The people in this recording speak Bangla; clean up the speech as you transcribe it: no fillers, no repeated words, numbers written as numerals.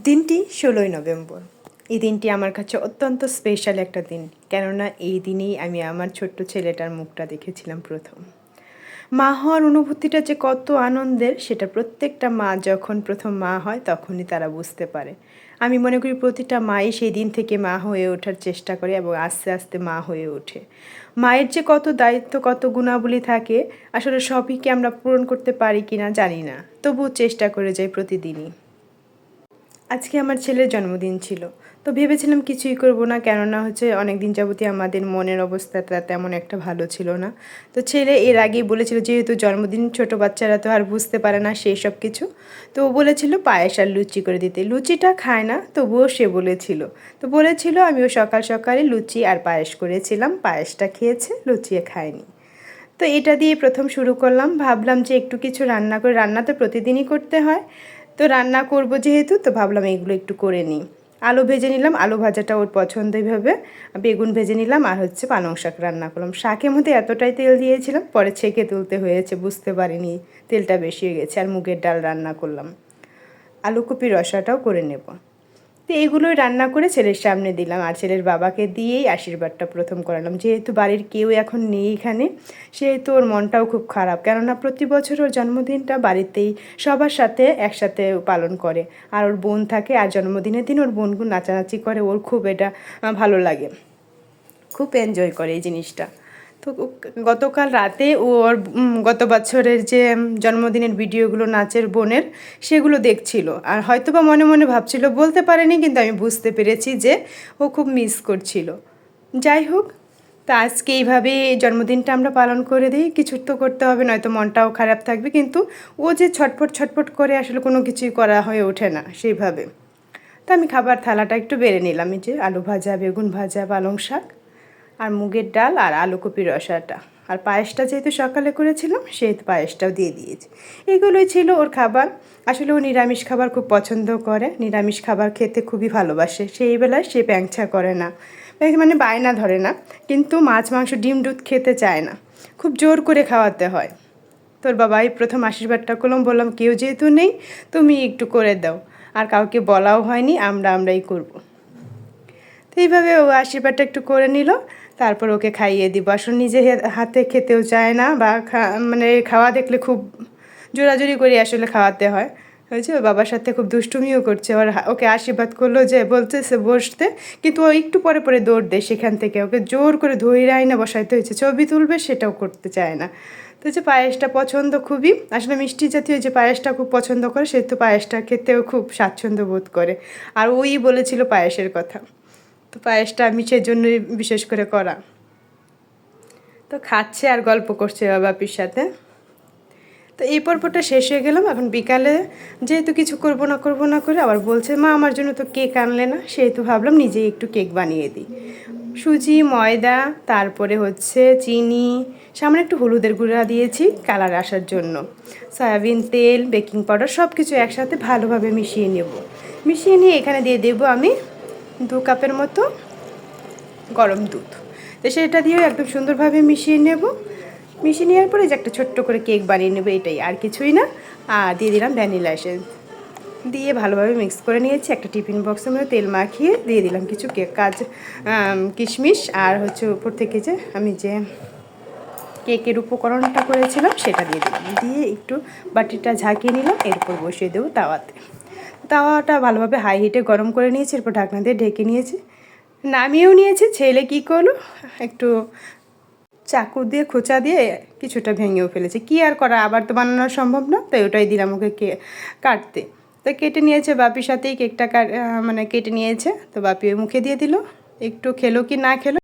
দিনটি 16ই নভেম্বর। এই দিনটি আমার কাছে অত্যন্ত স্পেশাল একটা দিন, কেননা এই দিনেই আমি আমার ছোট্ট ছেলেটার মুখটা দেখেছিলাম প্রথম। মা হওয়ার অনুভূতিটা যে কত আনন্দের সেটা প্রত্যেকটা মা যখন প্রথম মা হয় তখনই তারা বুঝতে পারে। আমি মনে করি প্রতিটা মাই সেই দিন থেকে মা হয়ে ওঠার চেষ্টা করে এবং আস্তে আস্তে মা হয়ে ওঠে। মায়ের যে কত দায়িত্ব, কত গুণাবলী থাকে, আসলে সবই কি আমরা পূরণ করতে পারি কিনা জানি না, তবুও চেষ্টা করে যাই প্রতিদিনই। আজকে আমার ছেলের জন্মদিন ছিল, তো ভেবেছিলাম কিছুই করব না, কেননা অনেক দিন যাবতই আমাদের মনের অবস্থাটা তেমন একটা ভালো ছিল না। তো ছেলে এর আগেই বলেছিল, যেহেতু জন্মদিন ছোট বাচ্চারা তো আর বুঝতে পারে না সেই সব কিছু, তো ও বলেছিল পায়েস আর লুচি করে দিতে। লুচিটা খায় না, তবুও সে বলেছিল আমিও সকাল সকালে লুচি আর পায়েস করেছিলাম, পায়েসটা খেয়েছে, লুচি খায়নি। তো এটা দিয়ে প্রথম শুরু করলাম, ভাবলাম যে একটু কিছু রান্না করে, রান্না তো প্রতিদিনই করতে হয়, তো রান্না করব যেহেতু, তো ভাবলাম এগুলো একটু করে নিই। আলু ভেজে নিলাম, আলু ভাজাটা ওর পছন্দই ভাবে। বেগুন ভেজে নিলাম, আর পালং শাক রান্না করলাম। শাকের মধ্যে এতটাই তেল দিয়েছিলাম, পরে ছেঁকে তুলতে হয়েছে, বুঝতে পারিনি তেলটা বেশি হয়ে গেছে। আর মুগের ডাল রান্না করলাম, আলু কপি রসাটাও করে নেব। তো এইগুলোই রান্না করে ছেলের সামনে দিলাম, আর ছেলের বাবাকে দিয়েই আশীর্বাদটা প্রথম করালাম। যেহেতু বাড়ির কেউ এখন নেই এখানে, সেহেতু ওর মনটাও খুব খারাপ, কেননা প্রতি বছর ওর জন্মদিনটা বাড়িতেই সবার সাথে একসাথে পালন করে। আর ওর বোন থাকে, আর জন্মদিনের দিন ওর বোনগুলো নাচানাচি করে, ওর খুব এটা ভালো লাগে, খুব এনজয় করে এই জিনিসটা। তো গতকাল রাতে ওর গত বছরের যে জন্মদিনের ভিডিওগুলো নাচের বোনের, সেগুলো দেখছিল, আর হয়তো বা মনে মনে ভাবছিল, বলতে পারেনি, কিন্তু আমি বুঝতে পেরেছি যে ও খুব মিস করছিল। যাই হোক, তা আজকে এইভাবে জন্মদিনটা আমরা পালন করে দিই। কিছু তো করতে হবে, নয়তো মনটাও খারাপ থাকবে, কিন্তু ও যে ছটফট ছটফট করে, আসলে কোনো কিছুই করা হয়ে ওঠে না সেইভাবে। তো আমি খাবার থালাটা একটু বেড়ে নিলাম, এই যে আলু ভাজা, বেগুন ভাজা, পালং শাক, আর মুগের ডাল, আর আলু কপি রসাটা, আর পায়েসটা যেহেতু সকালে করেছিলাম সেহেতু পায়েসটাও দিয়ে দিয়েছি। এগুলোই ছিল ওর খাবার। আসলে ও নিরামিষ খাবার খুব পছন্দ করে, নিরামিষ খাবার খেতে খুবই ভালোবাসে। সেই বেলায় সে প্যাংছা করে না, মানে বায়না ধরে না, কিন্তু মাছ মাংস ডিম দুধ খেতে চায় না, খুব জোর করে খাওয়াতে হয়। তোর বাবাই প্রথম আশীর্বাদটা করলাম, বললাম কেউ যেহেতু নেই তুমি একটু করে দাও, আর কাউকে বলাও হয়নি, আমরাই করব। তো এইভাবে ও আশীর্বাদটা একটু করে নিল, তারপর ওকে খাইয়ে দিব। আসলে নিজে হাতে খেতেও চায় না, বা মানে খাওয়া দেখলে খুব জোরাজুরি করে আসলে খাওয়াতে হয়। হয়েছে, ওর বাবার সাথে খুব দুষ্টুমিও করছে। ওকে আশীর্বাদ করলো, যে বলতেছে বসতে, কিন্তু ও একটু পরে পরে দৌড় দেয় সেখান থেকে। ওকে জোর করে ধৈর্য আইনা বসাইতে হয়েছে, ছবি তুলবে সেটাও করতে চায় না। তো যে পায়েসটা পছন্দ খুবই, আসলে মিষ্টি জাতীয় যে পায়েসটা খুব পছন্দ করে, সেহেতু পায়েসটা খেতেও খুব স্বাচ্ছন্দ্য বোধ করে। আর ওই বলেছিল পায়েসের কথা, তো পায়েসটা আমি সেজন্যই বিশেষ করে করা। তো খাচ্ছে আর গল্প করছে বাপির সাথে। তো এই পর্বটা শেষ হয়ে গেলাম। এখন বিকালে যেহেতু কিছু করব না করে আবার বলছে, মা আমার জন্য তো কেক আনলে না, সেহেতু ভাবলাম নিজেই একটু কেক বানিয়ে দিই। সুজি, ময়দা, তারপরে চিনি, সামনে একটু হলুদের গুঁড়া দিয়েছি কালার আসার জন্য, সয়াবিন তেল, বেকিং পাউডার, সব কিছু একসাথে ভালোভাবে মিশিয়ে নেব। মিশিয়ে নিয়ে এখানে দিয়ে দেবো আমি 2 কাপের মতো গরম দুধ। তো সেটা দিয়েও একদম সুন্দরভাবে মিশিয়ে নেব। মিশিয়ে নেওয়ার পরে যে একটা ছোট্ট করে কেক বানিয়ে নেব, এটাই, আর কিছুই না। আর দিয়ে দিলাম ভ্যানিলা এসেন্স, দিয়ে ভালোভাবে মিক্স করে নিয়েছি। একটা টিফিন বক্সের মধ্যে তেল মাখিয়ে দিয়ে দিলাম কিছু কিশমিশ, আর উপর থেকে যে আমি যে কেকের উপকরণটা করেছিলাম সেটা দিয়ে দিলাম, দিয়ে একটু বাটিটা ঝাঁকিয়ে নিলাম, এরপর বসিয়ে দেবো তাওয়াতে। তাওয়াটা ভালোভাবে হাই হিটে গরম করে নিয়েছি, এরপর ঢাকনা দিয়ে ঢেকে নিয়েছি, নামিয়েও নিয়েছি। ছেলে কী করলো, একটু চাকু দিয়ে খোঁচা দিয়ে কিছুটা ভেঙেও ফেলেছে, কি আর করা, আবার তো বানানো সম্ভব না, তাই ওটাই দিলাম ওকে কাটতে। তো কেটে নিয়েছে, বাপির সাথেই কেকটা কেটে নিয়েছে, তো বাপি মুখে দিয়ে দিল, একটু খেলো কি না খেলো।